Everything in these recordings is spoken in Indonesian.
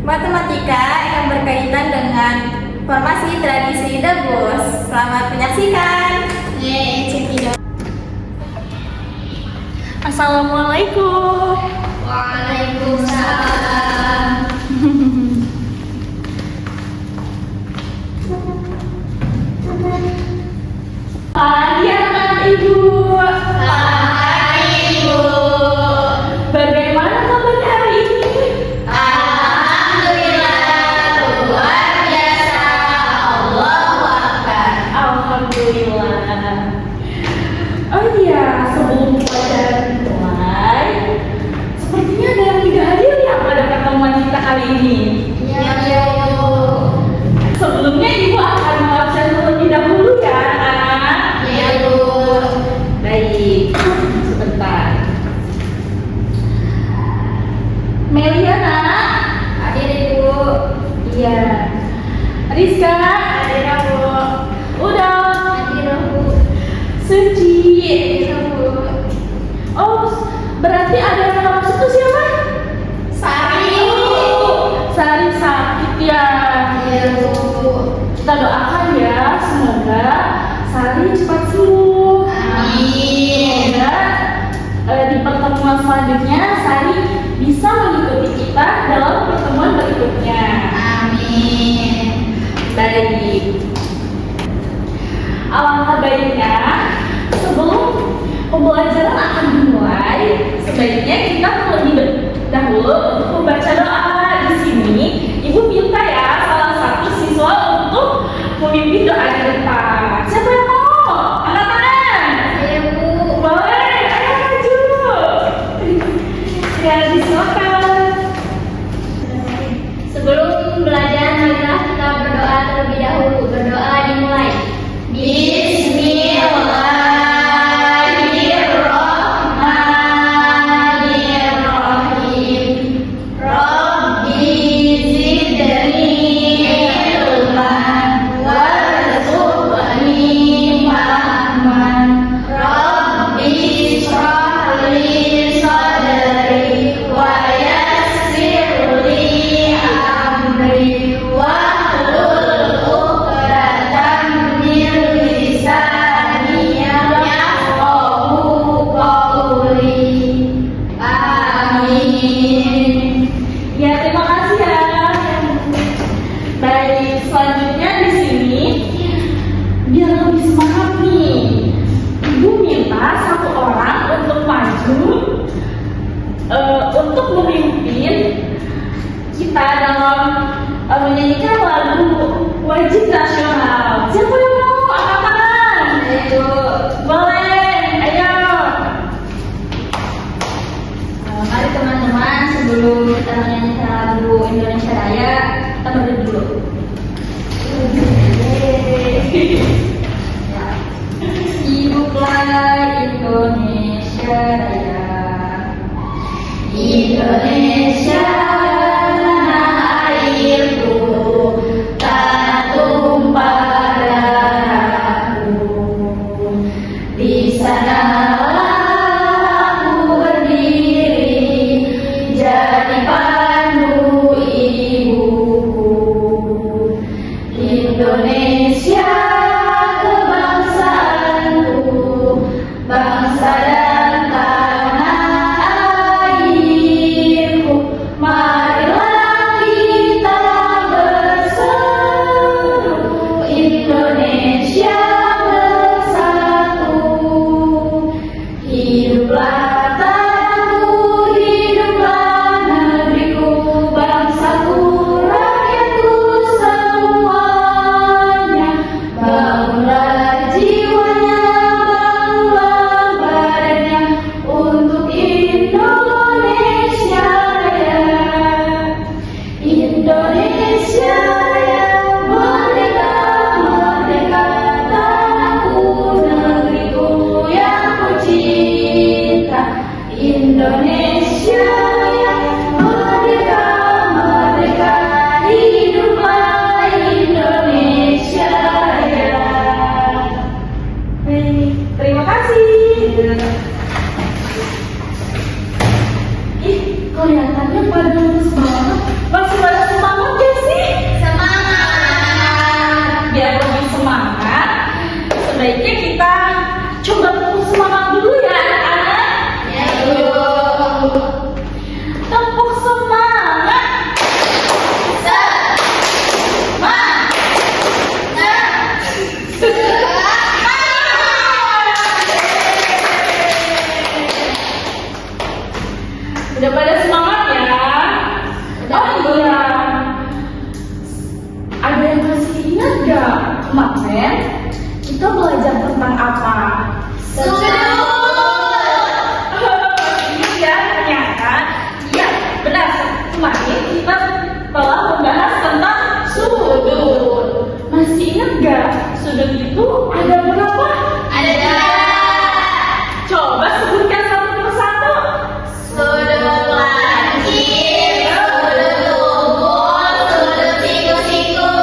Matematika yang berkaitan dengan formasi tradisi Debus. Selamat menyaksikan. Assalamualaikum. Waalaikumsalam. Pagi anak ibu. Selamat Ibu. Bagaimana kabarnya hari ini? Alhamdulillah luar biasa. Allahu Akbar. Alhamdulillah. Oh iya, sebelum pelajaran dimulai, sepertinya ada yang tidak hadir ya pada pertemuan kita kali ini. Ya Bu. Sebelumnya ibu akan mengabsen terlebih dahulu ya anak-anak. Ya Bu. Baik, sebentar. Meliana, Hadir Ibu. iya. Rizka, Hadir Bu. Udah. Hadir Bu. Suci. Hadir Bu. Oh, berarti ada yang harus itu siapa? Sari. Sari sakit ya. Ya Bu. Kita doakan ya, semoga Sari cepat sembuh. Amin. Semoga di pertemuan selanjutnya Sari bisa mengikuti kita dalam pertemuan berikutnya. Amin. Baik. Alangkah baiknya sebelum pembelajaran akan dimulai, sebaiknya kita terlebih dahulu untuk membaca doa. Di sini, Ibu minta ya salah satu siswa untuk memimpin doa di depan. Siapa yang mau? Angkat tangan. Ya Bu. Boleh, ayo maju. Ya, disilakan. Sebelum belajar, marilah kita berdoa terlebih dahulu. Berdoa dimulai. Bismillahirrahmanirrahim. Rabbi zidni ilman warzuqni fahman. Rabbi shrah li sadri wa yassir li amri wahlul 'uqdatam min lisani yafqahu qawli. Amin. Ya, terima kasih ya. Baik, selanjutnya di sini biar lebih semangat nih. Ibu minta satu orang untuk maju untuk memimpin kita dalam menyanyikan lagu wajib nasional. Siapa yang mau? Angkat tangan. Ayo. Boleh, ayo. Mari teman-teman, sebelum kita menyanyikan lagu Indonesia Raya, kita berdiri dulu. Ya. Hiduplah Indonesia Raya. Indonesia tanah airku, tanah tumpah darahku. Di sanalah aku berdiri, jadi pandu ibuku. Indonesia kebangsaanku, bangsa dan tanah airku. Marilah kita berseru, Indonesia bersatu. Hiduplah tanahku, hiduplah negeriku, bangsaku, rakyatku semuanya. Bangunlah jiwanya, bangunlah badannya untuk Indonesia Raya. Indonesia Raya, merdeka, merdeka, tanahku, negeriku yang ku cinta. Indonesia Raya, merdeka, merdeka, hiduplah Indonesia Raya. Baik, terima kasih. Ih, kelihatannya pada lulus banget. Masih pada iya, ada yang masih ingat gak kemarin kita belajar tentang apa? Iya, ternyata, iya benar. Kemarin kita telah membahas tentang sudut. Masih ingat gak sudut itu ada berapa? Ada tiga. Coba sebutkan satu persatu. Sudut lancip, sudut tubuh, sudut siku-siku.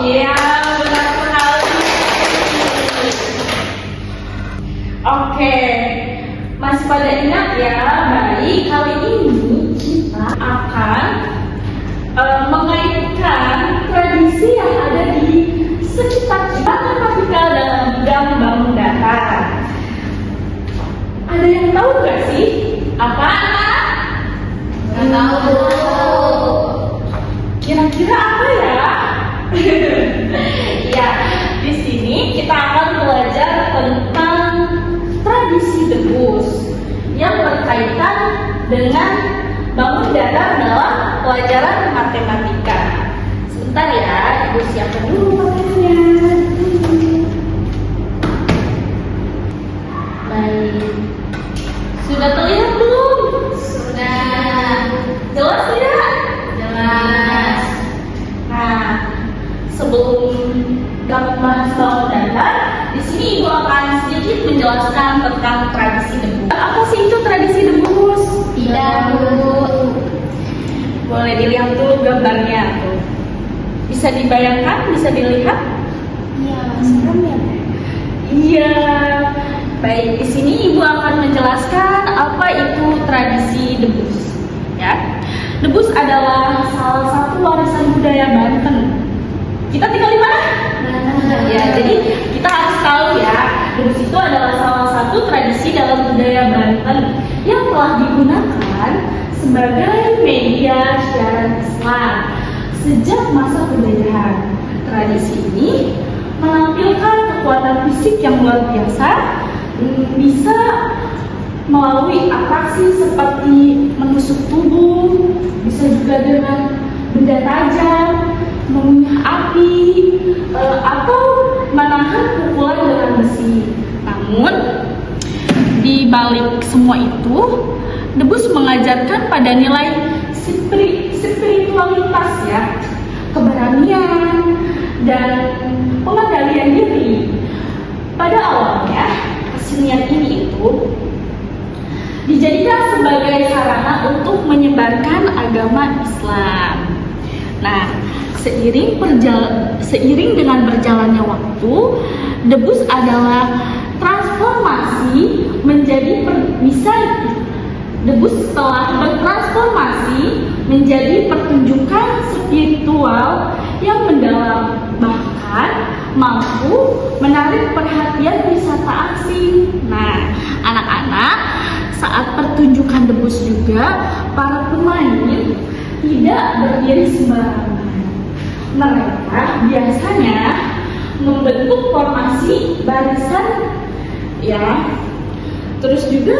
Iya, benar sekali. Oke, masih pada ingat ya? Baik, kali ini kita akan mengaitkan tradisi yang ada di sekitar kita matematika dalam bidang bangun datar. Ada yang tahu gak sih apa? Nggak tahu. Kira-kira apa ya? Ya, di sini kita akan belajar tentang tradisi debus yang berkaitan dengan bangun datar dalam pelajaran matematika. Sebentar ya, Ibu siapkan dulu materinya. Baik. Sudah terlihat belum? Sudah. Jelas tidak? Jelas. Nah, sebelum kita membahas bangun datar, di sini Ibu akan sedikit menjelaskan tentang tradisi debus. Apa sih itu tradisi debus? Tidak, Bu. Boleh dilihat dulu gambarnya tuh. Bisa dibayangkan, bisa dilihat? Iya, serem ya. Iya. Baik, di sini Ibu akan menjelaskan apa itu tradisi debus. Ya, debus adalah salah satu warisan budaya Banten. Kita tinggal di mana? Ya, jadi kita harus tahu ya, debus itu adalah salah satu tradisi dalam budaya Banten yang telah digunakan sebagai media siaran Islam sejak masa penjajahan. Tradisi ini menampilkan kekuatan fisik yang luar biasa, bisa melalui atraksi seperti menusuk tubuh, bisa juga dengan benda tajam, mengunyah api, atau menahan pukulan dengan besi. Namun, di balik semua itu, debus mengajarkan pada nilai spiritualitas ya, keberanian, dan pengendalian diri. Pada awalnya, kesenian ini itu dijadikan sebagai sarana untuk menyebarkan agama Islam. Nah, seiring dengan berjalannya waktu, debus adalah transformasi menjadi debus telah bertransformasi menjadi pertunjukan spiritual yang mendalam, bahkan mampu menarik perhatian wisata asing. Nah, anak-anak, saat pertunjukan debus juga, para pemain tidak berdiri sembarangan. Mereka biasanya membentuk formasi barisan, ya. Terus juga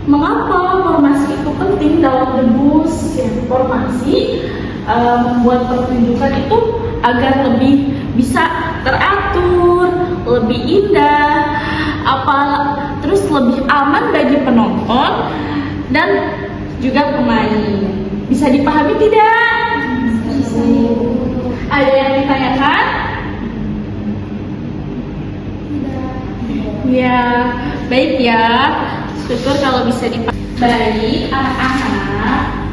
mengapa formasi itu penting dalam debus? Ya, formasi membuat pertunjukan itu agar lebih bisa teratur, lebih indah, terus lebih aman bagi penonton dan juga pemain. Bisa dipahami tidak? Ada yang ditanyakan? Ya, baik ya. Syukur kalau bisa dipahami. Baik, anak-anak.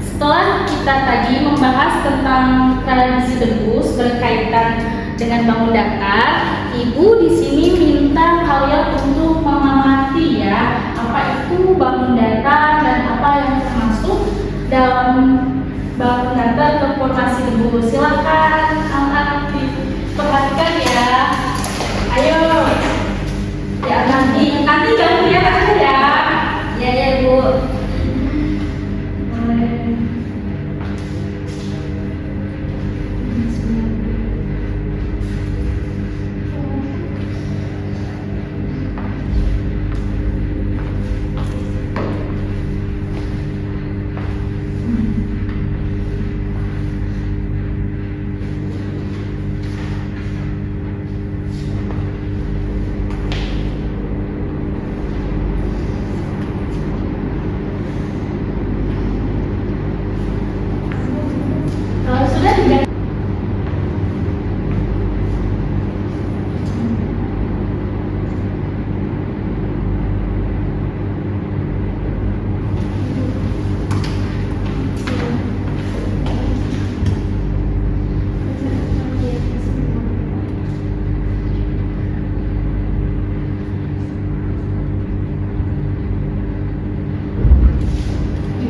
Setelah kita tadi membahas tentang tradisi debus berkaitan dengan bangun datar, Ibu di sini minta kalian untuk mengamati ya, apa itu bangun datar dan apa yang termasuk dalam bangun datar atau formasi debus. Silakan anak-anak diperhatikan ya. Ayo. Ya nanti kamu lihat aja ya. Ya, Bu.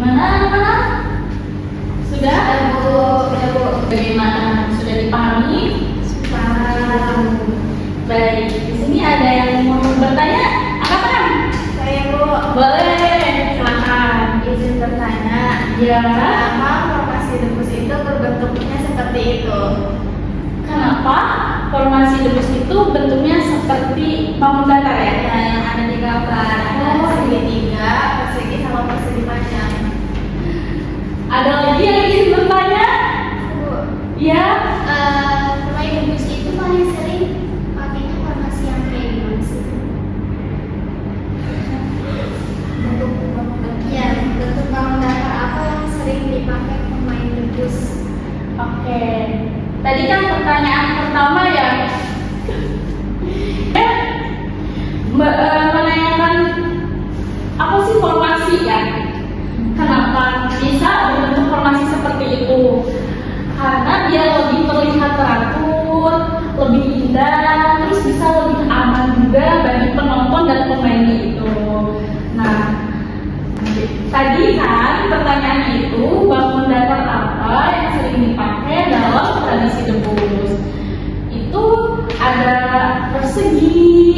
Gimana anak-anak? Sudah? Sudah Bu. Bagaimana? Sudah dipahami? Paham. Baik, di sini ada yang mau bertanya? Angkat. Saya Bu. Boleh, silakan. Izin bertanya. Ya. Kenapa formasi debus itu berbentuknya seperti itu? Kenapa formasi debus itu bentuknya seperti bangun datar ya? Ya, yang ada di gambar. Ada segitiga, persegi sama persegi panjang. Ada lagi yang ingin bertanya? Bu, Ya. pemain debus itu paling sering pakainya formasi yang kayak gimana sih? Bentuk bangun datar apa yang sering dipakai pemain debus? Oke. Tadi kan pertanyaan pertama ya. Menanyakan apa sih formasi ya? Kenapa bisa berbentuk formasi seperti itu? Karena dia lebih terlihat teratur, lebih indah, terus bisa lebih aman juga bagi penonton dan pemainnya itu. Nah, tadi kan pertanyaan itu bangun datar apa yang sering dipakai dalam tradisi debus? Itu ada persegi,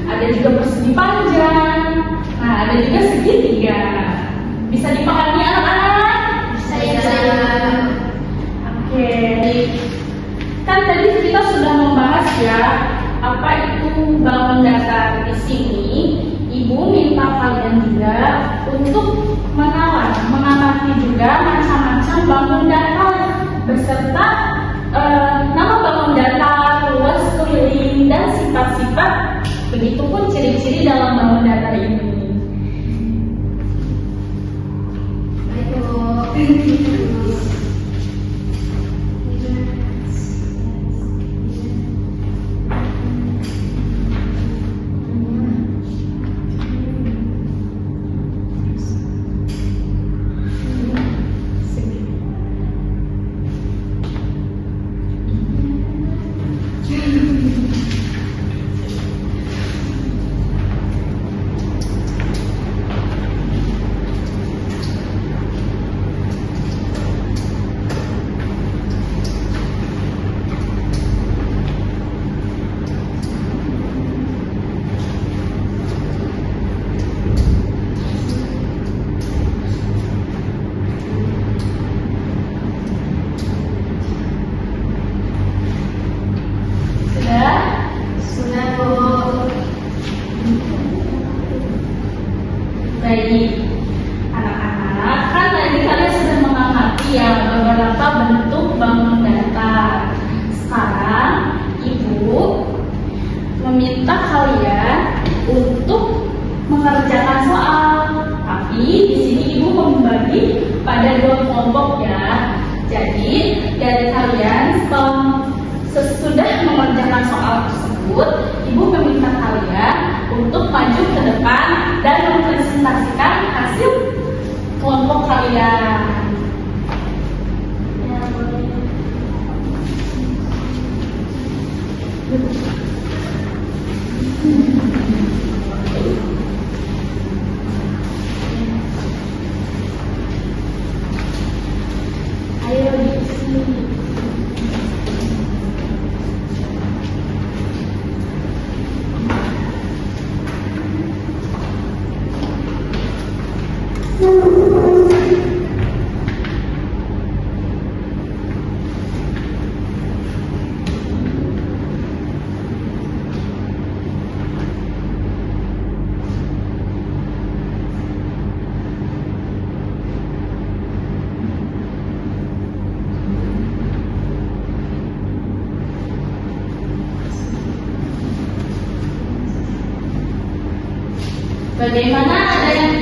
ada juga persegi panjang, nah ada juga segitiga. Bisa dipahami anak-anak? Saya Oke. Kan tadi kita sudah membahas ya apa itu bangun datar. Di sini Ibu minta kalian juga untuk mengamati juga macam-macam bangun datar beserta nama bangun datar, luas keliling dan sifat-sifat. Begitupun ciri-ciri dalam bangun datar ini. sudah Bu. Baik, anak-anak, kan tadi kalian sudah mengamati ya beberapa bentuk bangun datar. Sekarang Ibu meminta kalian untuk mengerjakan soal. Tapi di sini Ibu membagi pada 2 kelompok ya. Jadi dari kalian sesudah mengerjakan soal tersebut, Ibu meminta kalian untuk maju ke depan dan mempresentasikan hasil kelompok kalian. Ya, boleh. Ayo di sini. Bagaimana, ada yang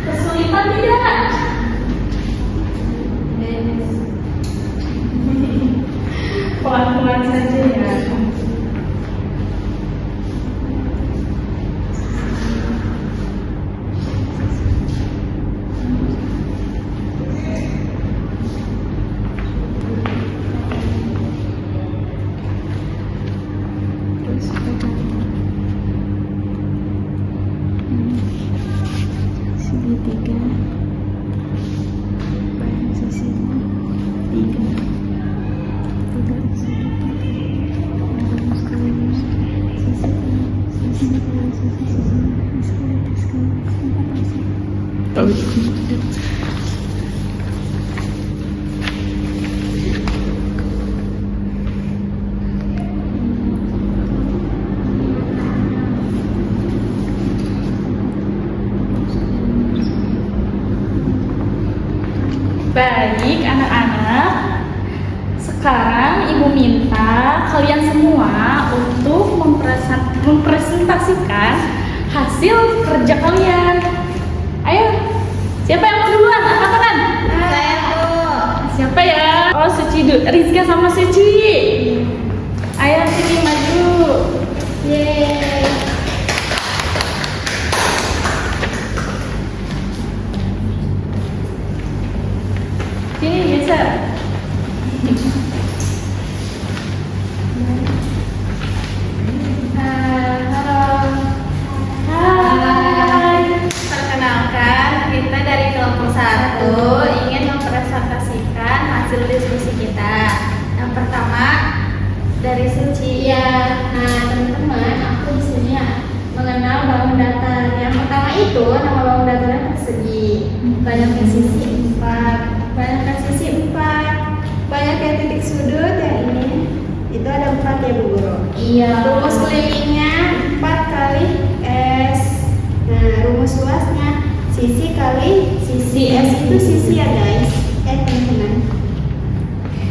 kesulitan tidak? Pelan-pelan saja ya. segitiga Baik, anak-anak. Sekarang Ibu minta kalian semua untuk mempresentasikan hasil kerja kalian. Ayo, siapa yang mau duluan? Angkat tangan. Saya tuh. Siapa ya? Oh, Suci dulu. Rizka sama Suci. Ayo, Suci maju. Yeay. Sini bisa. Halo. Hai. Perkenalkan, kita dari kelompok 1 ingin mempresentasikan hasil diskusi kita. Yang pertama dari Suci. Iya, nah teman-teman, aku di sini mengenal bangun datar. Yang pertama itu nama bangun datarnya persegi, banyaknya sisi 4, banyaknya sisi 4, banyaknya titik sudut yang ini. Itu ada 4 ya Bu Guru. Iya. Rumus kelilingnya 4 kali S. Nah, rumus luasnya sisi kali sisi. S itu sisi ya guys. Teman-teman.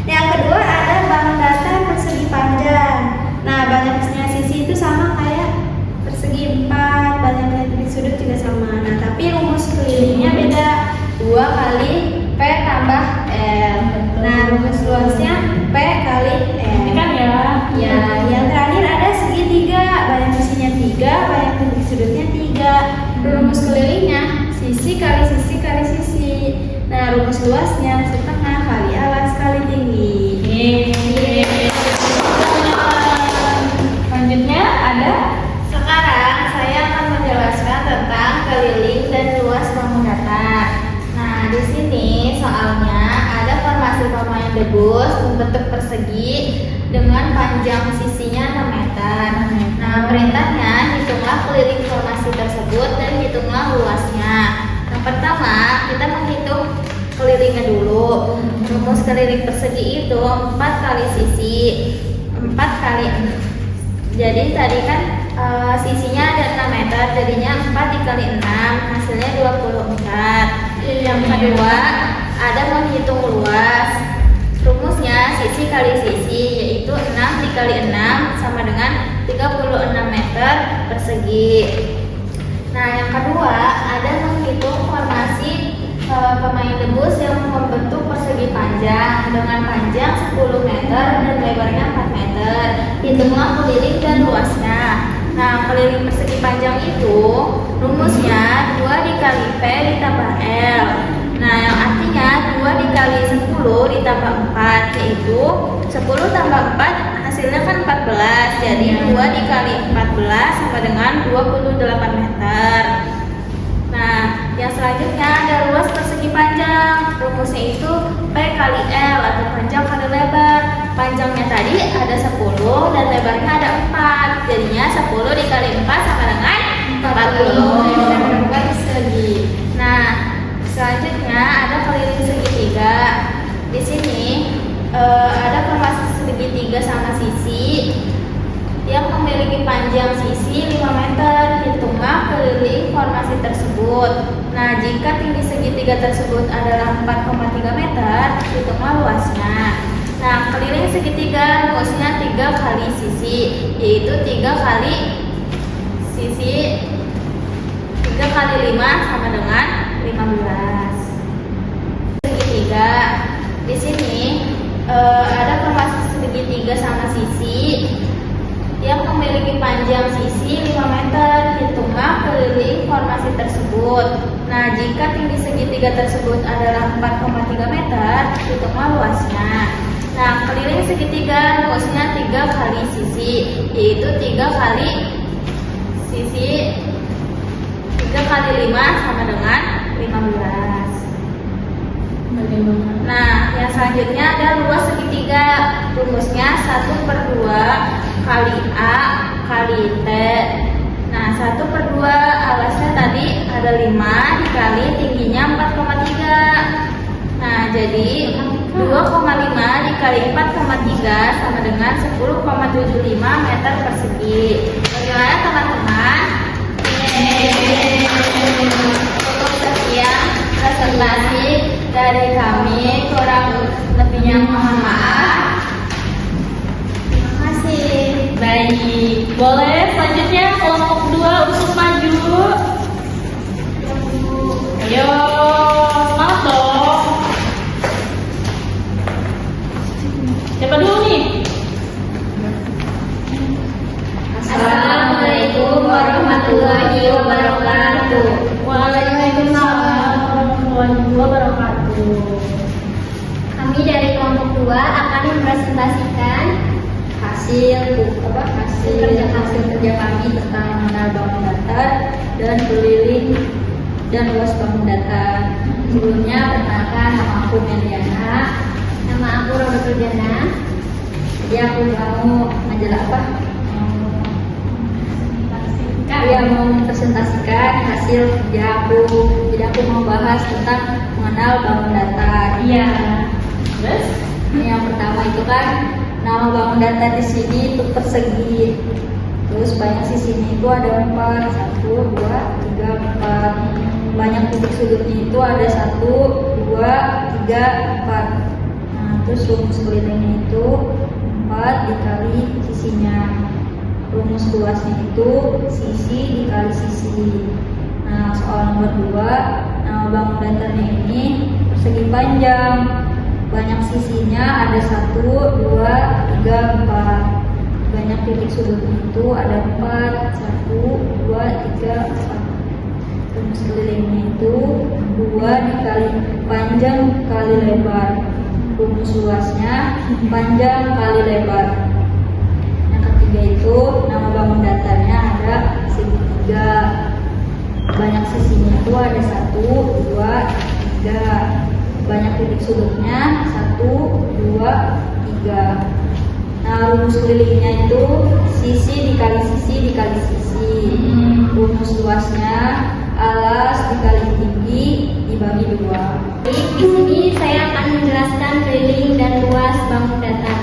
Yang kedua ada bangun datar persegi panjang. Nah, banyaknya sisi itu sama kayak persegi 4, banyaknya titik sudut juga sama. Nah, tapi rumus kelilingnya beda. 2 kali P tambah L. Nah, rumus luasnya P kali L. Ini kan ya. Ya, yang terakhir ada segitiga, banyak sisinya 3, banyak titik sudutnya 3. Rumus kelilingnya sisi kali sisi kali sisi. Nah, rumus luasnya setengah kali alas kali tinggi. Yeay. Selanjutnya ada Sekarang saya akan menjelaskan tentang keliling dan luas bangun datar. Nah, di sini soalnya ada formasi pemain debus membentuk persegi dengan panjang sisinya 6 meter. Nah, perintahnya hitunglah keliling formasi tersebut dan hitunglah luasnya. Yang pertama, kita menghitung kelilingnya dulu. Rumus keliling persegi itu 4 kali sisi, 4 kali. Jadi tadi kan sisinya ada 6 meter, jadinya 4 dikali 6, hasilnya 24. Yang kedua, ada menghitung luas. Rumusnya sisi kali sisi, yaitu 6 dikali 6 sama dengan 36 meter persegi. Nah, yang kedua, ada menghitung formasi pemain debus yang membentuk persegi panjang dengan panjang 10 meter dan lebarnya 4 meter. Hitunglah keliling dan luasnya. Nah, keliling persegi panjang itu rumusnya 2 dikali P ditambah L. Nah, yang artinya 2 dikali 10 ditambah 4, yaitu 10 tambah 4 hasilnya kan 14. Jadi 2 dikali 14 sama dengan 28 meter. Nah, yang selanjutnya ada luas persegi panjang. Rumusnya itu P kali L atau panjang kali lebar. Panjangnya tadi ada 10 dan lebarnya ada 4. Jadinya 10 dikali 4 sama dengan 40 persegi. Nah, selanjutnya ada keliling segitiga. Di sini ada formasi segitiga sama sisi yang memiliki panjang sisi 5 meter. Hitunglah keliling formasi tersebut. Nah, jika tinggi segitiga tersebut adalah 4,3 meter, hitunglah luasnya. Nah, keliling segitiga rumusnya 3 kali sisi, yaitu 3 kali sisi 3 kali 5 sama dengan 15. Segitiga. Di sini ada formasi segitiga sama sisi yang memiliki panjang sisi 5 meter. Hitunglah keliling formasi tersebut. Nah, jika tinggi segitiga tersebut adalah 4,3 meter, hitunglah luasnya. Nah, keliling segitiga rumusnya 3 kali sisi, yaitu 3 kali sisi 3 kali 5 sama dengan 15. Nah, yang selanjutnya ada luas segitiga. Rumusnya 1/2 kali A kali T. Nah, 1/2 alasnya tadi ada 5 dikali tinggi dikali 4,3 sama dengan 10,75 meter persegi. Bagaimana teman-teman? Cukup sekian presentasi dari kami, kurang lebihnya mohon maaf. Terima kasih. Baik, boleh selanjutnya kelompok 2 untuk maju. Ayo, semangat dong. Siapa dulu nih? Assalamualaikum warahmatullahi wabarakatuh. Waalaikumsalam warahmatullahi wabarakatuh. Kami dari kelompok 2 akan mempresentasikan hasil kerja kami tentang mengenal bangun datar dan keliling dan luas bangun datar. Sebelumnya perkenalkan, nama aku Meliana. Nama aku Roda Perdana. Jadi aku mau majalah apa? Mau mempresentasikan hasil kerja aku. Jadi aku mau bahas tentang mengenal bangun datar. Iya. Terus? Yang pertama itu kan nama bangun datar di sini itu persegi. Terus banyak sisinya itu ada 4, 1, 2, 3, 4. Banyak titik sudutnya itu ada 1, 2, 3, 4. Nah, terus rumus kelilingnya itu 4 dikali sisinya. Rumus luasnya itu sisi dikali sisi. Nah, soal nomor 2, nama bangun datarnya ini persegi panjang. Banyak sisinya ada 1, 2, 3, 4. Banyak titik sudutnya itu ada 4, 1, 2, 3, 4. Rumus kelilingnya itu 2 dikali panjang kali lebar. Rumus luasnya panjang kali lebar. Yang ketiga itu nama bangun datarnya ada segitiga. Banyak sisinya itu ada 1, 2, 3. Banyak titik sudutnya 1, 2, 3. Nah, rumus kelilingnya itu sisi dikali sisi dikali sisi. Rumus luasnya alas dikali tinggi dibagi 2. Di sini saya akan menjelaskan keliling dan luas bangun datar.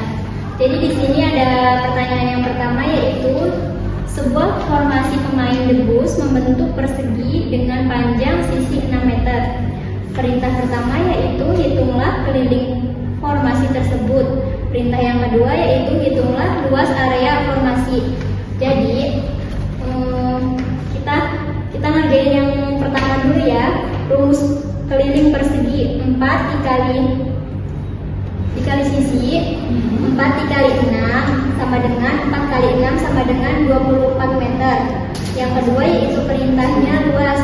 Jadi di sini ada pertanyaan yang pertama, yaitu sebuah formasi pemain debus membentuk persegi dengan panjang sisi 6 meter. Perintah pertama yaitu hitunglah keliling formasi tersebut. Perintah yang kedua yaitu hitunglah luas area formasi. Jadi kita ngerjain yang pertama dulu ya. Rumus keliling persegi 4 dikali sisi, 4 dikali 6 sama dengan 4 kali 6 sama dengan 24 meter. Yang kedua yaitu perintahnya luas.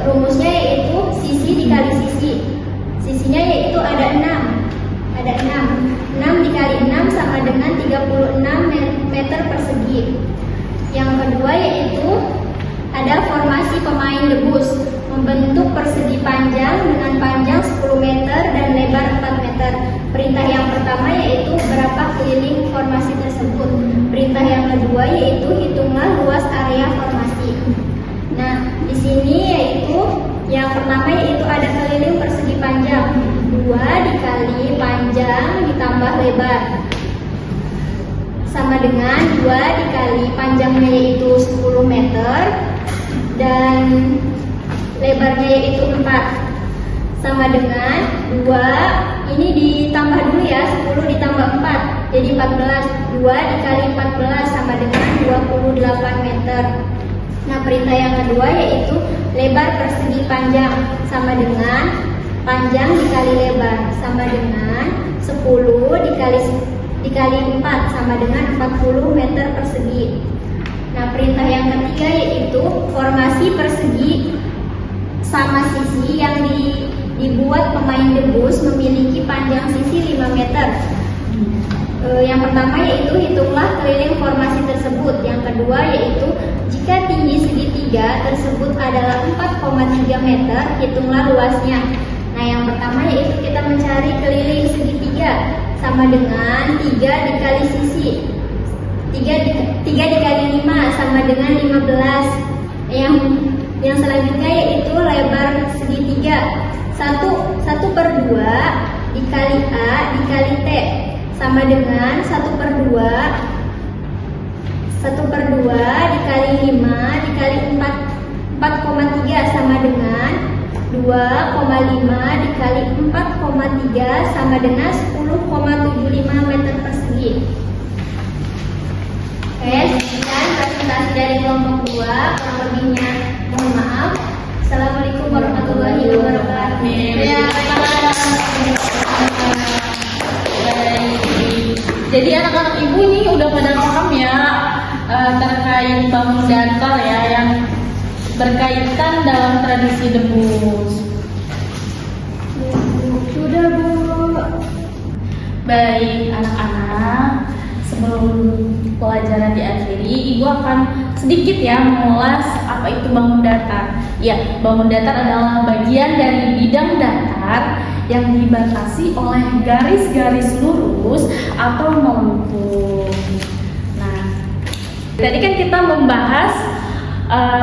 Rumusnya yaitu sisi dikali sisi. Sisinya yaitu ada 6. 6 dikali 6 sama dengan 36 meter persegi. Yang kedua yaitu ada formasi pemain debus membentuk persegi panjang dengan panjang 10 meter dan lebar 4 meter. Perintah yang pertama yaitu berapa keliling formasi tersebut. Perintah yang kedua yaitu hitunglah luas area formasi. Nah, di sini yaitu yang pertama yaitu ada keliling persegi panjang. 2 dikali panjang ditambah lebar sama dengan 2 dikali panjangnya yaitu 10 meter dan lebarnya yaitu 4 sama dengan 2, ini ditambah dulu ya, 10 ditambah 4 jadi 14. 2 dikali 14 sama dengan 28 meter. Nah, perintah yang kedua yaitu lebar persegi panjang sama dengan panjang dikali lebar sama dengan 10 dikali 4 sama dengan 40 meter persegi. Nah, perintah yang ketiga yaitu formasi persegi sama sisi yang dibuat pemain debus memiliki panjang sisi 5 meter. Yang pertama yaitu hitunglah keliling formasi tersebut. Yang kedua yaitu jika tinggi segitiga tersebut adalah 4,3 meter, hitunglah luasnya. Nah, yang pertama yaitu kita mencari keliling segitiga sama dengan 3 dikali sisi. 3 dikali 5 sama dengan 15. Yang selanjutnya yaitu lebar segitiga. 1/2 dikali A dikali T sama dengan 1/2 dikali 5 dikali 4,3 sama dengan 2,5 dikali 4,3 sama dengan 10,75 meter persegi. Oke, sekian presentasi dari kelompok 2. Kurang lebihnya mohon maaf. Assalamualaikum warahmatullahi wabarakatuh. Ya, jadi anak-anak ibu nih udah pada paham ya terkait bangun datar ya yang berkaitan dalam tradisi debus. Sudah, Bu. Baik anak-anak, sebelum pelajaran diakhiri, ibu akan sedikit ya mengulas apa itu bangun datar. Ya, bangun datar adalah bagian dari bidang datar yang dibatasi oleh garis-garis lurus atau melengkung. Nah, tadi kan kita membahas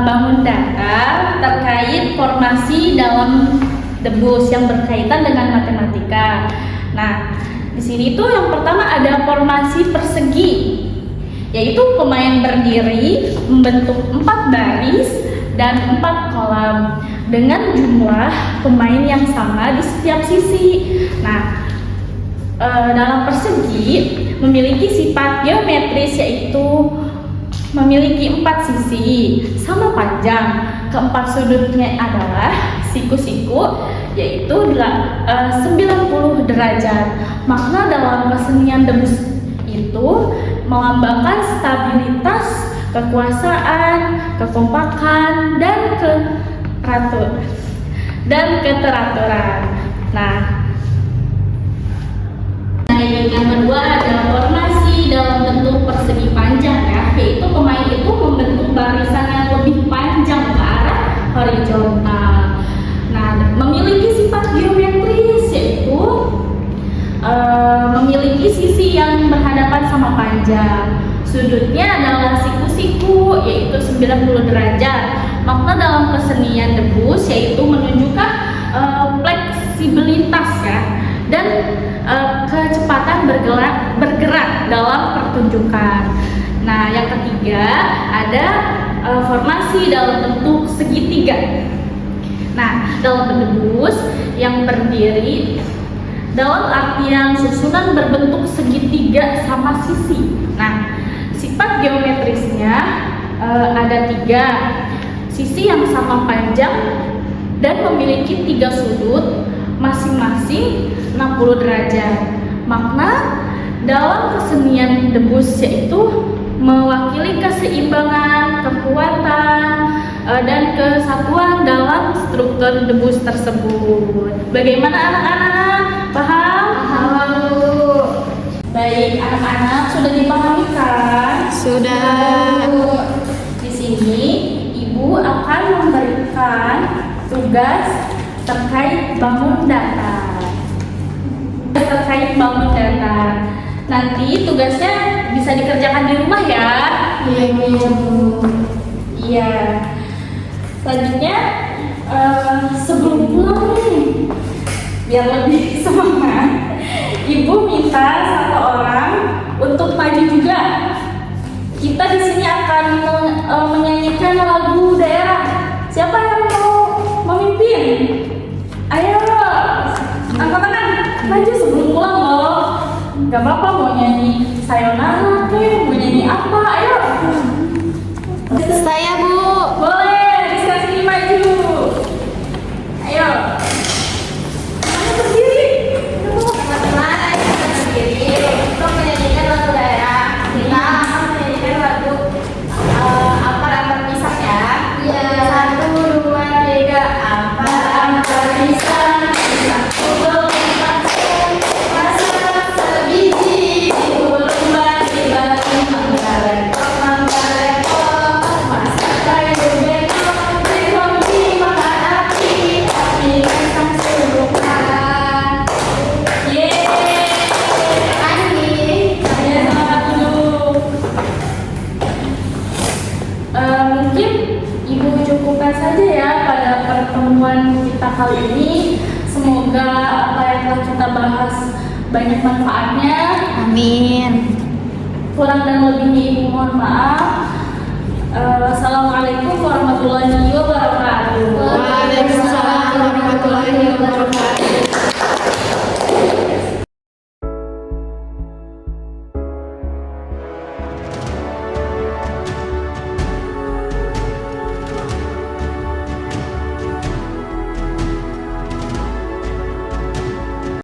bangun datar terkait formasi dalam debus yang berkaitan dengan matematika. Nah, di sini tuh yang pertama ada formasi persegi, yaitu pemain berdiri membentuk 4 baris dan 4 kolam dengan jumlah pemain yang sama di setiap sisi. Nah, dalam persegi memiliki sifat geometris, yaitu memiliki 4 sisi sama panjang. Keempat sudutnya adalah siku-siku, yaitu 90 derajat. Makna dalam kesenian debus itu melambangkan stabilitas, kekuasaan, kekompakan, dan keteraturan. Nah, yang kedua adalah formasi dalam bentuk persegi panjang ya, yaitu pemain itu membentuk barisan yang lebih panjang ke arah horizontal. Nah, memiliki sifat geometris, yaitu memiliki sisi yang berhadapan sama panjang. Sudutnya adalah siku-siku, yaitu 90 derajat. Makna dalam kesenian debus yaitu menunjukkan fleksibilitas ya, dan kecepatan bergerak dalam pertunjukan. Nah, yang ketiga ada formasi dalam bentuk segitiga. Nah, dalam debus yang berdiri dalam artian susunan berbentuk segitiga sama sisi. Nah, sifat geometrisnya ada 3 sisi yang sama panjang dan memiliki 3 sudut masing-masing 60 derajat. Makna dalam kesenian debus yaitu mewakili keseimbangan, kekuatan, dan kesatuan dalam struktur debus tersebut. Bagaimana anak-anak? Paham? Paham, Bu. Baik, anak-anak sudah dipahami kan? Sudah. Di sini Ibu akan memberikan tugas terkait bangun datar. Nanti tugasnya bisa dikerjakan di rumah ya. Iya, Bu. Iya. Selanjutnya sebelum pulang nih, biar lebih semangat, Ibu minta 1 orang untuk maju juga. Kita di sini akan menyanyikan lagu daerah. Siapa yang mau memimpin? Ayo, angkat tangan, maju sebelum pulang loh. Gak apa-apa mau nyanyi sayonara, mau nyanyi apa? Ayo. Saya, Bu. Boleh, bisa sini maju. Ayo. Mana berdiri? Teman-teman, ayo kita berdiri untuk menyanyikan lagu daerah. Kita akan menyanyikan lagu ampar-ampar pisang ya. Iya. 1, 2, 3, ampar-ampar pisang, pisang pukul 4 sen, masak sebiji, diulung bagi-bagi, mangga-lekok, masak kayu bekok, bengkok dimakan api, api pisang suruhan. Yeay. Saya selamat duduk. Mungkin Ibu cukupkan saja ya pada pertemuan kita kali ini. Semoga apa yang telah kita bahas banyak manfaatnya. Amin. Kurang dan lebihnya Ibu mohon maaf. Assalamualaikum warahmatullahi wabarakatuh. Waalaikumsalam warahmatullahi wabarakatuh.